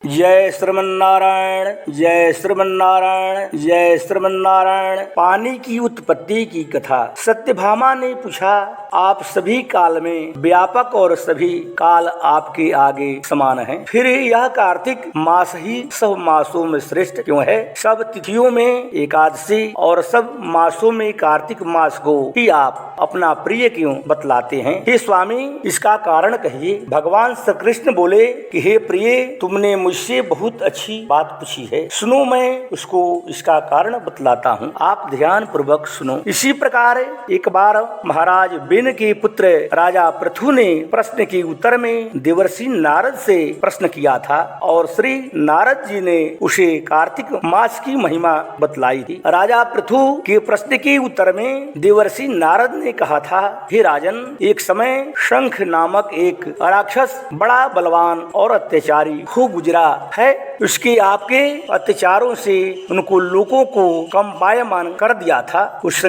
जय श्रीमन्नारायण जय श्रीमन्नारायण जय श्रीमन्नारायण। पानी की उत्पत्ति की कथा। सत्यभामा ने पूछा, आप सभी काल में व्यापक और सभी काल आपके आगे समान हैं, फिर यह कार्तिक मास ही सब मासों में श्रेष्ठ क्यों है? सब तिथियों में एकादशी और सब मासों में कार्तिक मास को ही आप अपना प्रिय क्यों बतलाते हैं? हे स्वामी, इसका कारण कहिए। भगवान श्री कृष्ण बोले कि हे प्रिय, तुमने मुझसे बहुत अच्छी बात पूछी है, सुनो मैं उसको इसका कारण बतलाता हूँ, आप ध्यान पूर्वक सुनो। इसी प्रकार एक बार महाराज बेन के पुत्र राजा पृथु ने प्रश्न के उत्तर में देवर्षि नारद से प्रश्न किया था और श्री नारद जी ने उसे कार्तिक मास की महिमा बतलाई थी। राजा पृथु के प्रश्न के उत्तर में देवर्षि नारद ने कहा था, हे राजन, एक समय शंख नामक एक राक्षस बड़ा बलवान और अत्याचारी हो गुजरा है। उसके आपके अत्याचारों से उनको लोगों को कंपायमान कर दिया था। उस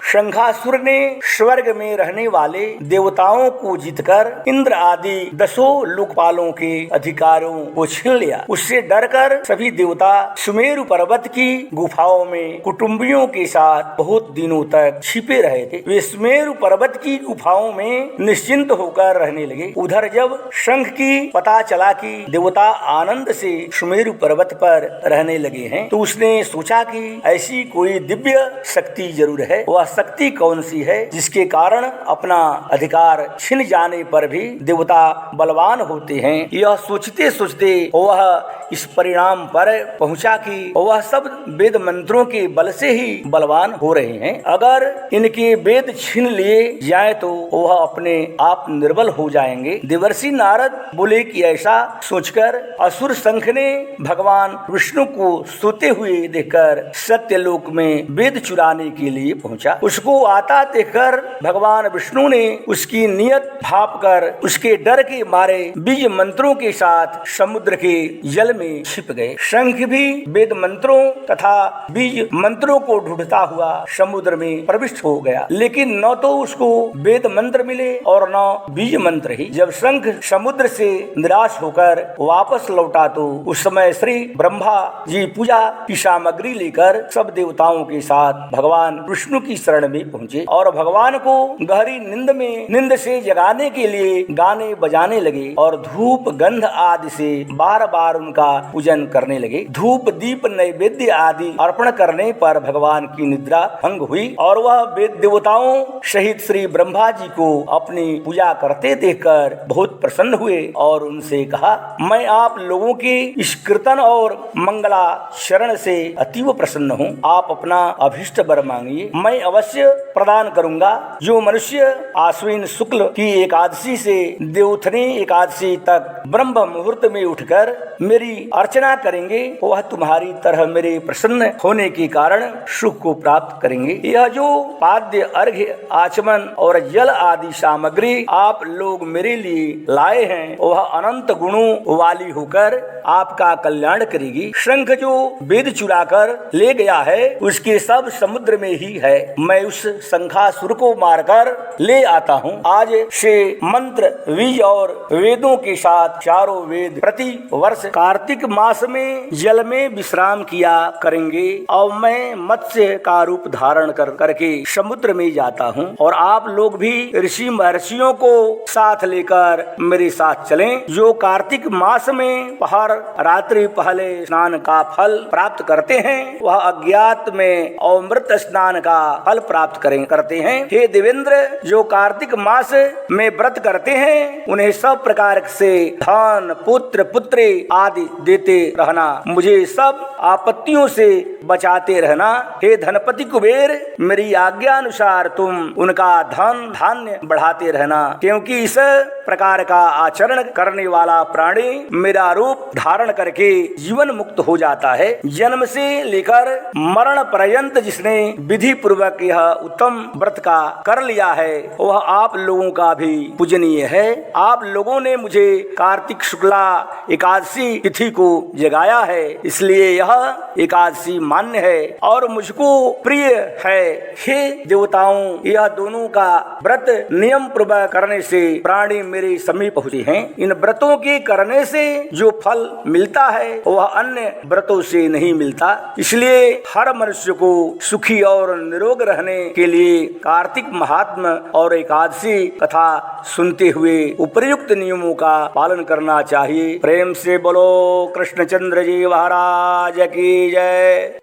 शंखासुर ने स्वर्ग में रहने वाले देवताओं को जीतकर इंद्र आदि 10 लोकपालों के अधिकारों को छीन लिया। उससे डरकर सभी देवता सुमेरु पर्वत की गुफाओं में कुटुंबियों के साथ बहुत दिनों तक छिपे रहे थे। वे सुमेरु पर्वत की गुफाओं में निश्चिंत होकर रहने लगे। उधर जब शंख की पता चला कि देवता आनंद से सुमेरु पर्वत पर रहने लगे हैं, तो उसने सोचा कि ऐसी कोई दिव्य शक्ति जरूर है। वह शक्ति कौन सी है जिसके कारण अपना अधिकार छिन जाने पर भी देवता बलवान होते हैं? यह सोचते सोचते वह इस परिणाम पर पहुंचा कि वह सब वेद मंत्रों के बल से ही बलवान हो रहे हैं। अगर इनके वेद छीन लिए जाए तो वह अपने आप निर्बल हो जाएंगे। देवर्षि नारद बोले कि ऐसा सोचकर असुर शंख ने भगवान विष्णु को सोते हुए देखकर सत्यलोक में वेद चुराने के लिए पहुंचा। उसको आता देखकर भगवान विष्णु ने उसकी नियत भाप कर उसके डर के मारे बीज मंत्रों के साथ समुद्र के जल में छिप गए। शंख भी वेद मंत्रों तथा बीज मंत्रों को ढूंढता हुआ समुद्र में प्रविष्ट हो गया, लेकिन न तो उसको वेद मंत्र मिले और न बीज मंत्र ही। जब शंख समुद्र से निराश होकर वापस लौटा तो उस समय श्री ब्रह्मा जी पूजा की सामग्री लेकर सब देवताओं के साथ भगवान विष्णु की शरण में पहुँचे और भगवान को गहरी नींद से जगाने के लिए गाने बजाने लगे और धूप गंध आदि से बार बार उनका पूजन करने लगे। धूप दीप नैवेद्य आदि अर्पण करने पर भगवान की निद्रा भंग हुई और वह वेद देवताओं सहित श्री ब्रह्मा जी को अपनी पूजा करते देखकर बहुत प्रसन्न हुए और उनसे कहा, मैं आप लोगों के इस कीर्तन और मंगला शरण से अतीव प्रसन्न हूँ। आप अपना अभिष्ट वर मांगिए, मैं अवश्य प्रदान करूँगा। जो मनुष्य आश्विन शुक्ल की एकादशी से देवोत्थनी एकादशी तक ब्रह्म मुहूर्त में उठकर मेरी अर्चना करेंगे, वह तुम्हारी तरह मेरे प्रसन्न होने के कारण सुख को प्राप्त करेंगे। यह जो पाद्य अर्घ्य आचमन और जल आदि सामग्री आप लोग मेरे लिए लाए हैं, वह अनंत गुणों वाली होकर आपका कल्याण करेगी। शंख जो वेद चुराकर ले गया है उसके सब समुद्र में ही है। मैं उस शंखासुर को मारकर ले आता हूँ। आज से मंत्र बीज और वेदों के साथ चारों वेद प्रति वर्ष कार्तिक मास में जल में विश्राम किया करेंगे और मैं मत्स्य का रूप धारण करके समुद्र में जाता हूँ और आप लोग भी ऋषि महर्षियों को साथ लेकर मेरे साथ चलें। जो कार्तिक मास में पहर रात्रि पहले स्नान का फल प्राप्त करते हैं, वह अज्ञात में अमृत स्नान का फल प्राप्त करते हैं। हे देवेंद्र, जो कार्तिक मास में व्रत करते हैं उन्हें सब प्रकार से धन पुत्र पुत्री आदि देते रहना, मुझे सब आपत्तियों से बचाते रहना। हे धनपति कुबेर, मेरी आज्ञा अनुसार तुम उनका धन धान्य बढ़ाते रहना, क्योंकि इस प्रकार का आचरण करने वाला प्राणी मेरा रूप धारण करके जीवन मुक्त हो जाता है। जन्म से लेकर मरण पर्यंत जिसने विधि पूर्वक यह उत्तम व्रत का कर लिया है, वह आप लोगों का भी पूजनीय है। आप लोगों ने मुझे कार्तिक शुक्ला एकादशी तिथि को जगाया है, इसलिए यह एकादशी मान्य है और मुझको प्रिय है। हे देवताओं, यह दोनों का व्रत नियम पूर्वक करने से प्राणी मेरे समीप पहुँचे हैं। इन व्रत व्रतों के करने से जो फल मिलता है वह अन्य व्रतों से नहीं मिलता। इसलिए हर मनुष्य को सुखी और निरोग रहने के लिए कार्तिक महात्म्य और एकादशी कथा सुनते हुए उपयुक्त नियमों का पालन करना चाहिए। प्रेम से बोलो कृष्णचंद्र जी महाराज की जय।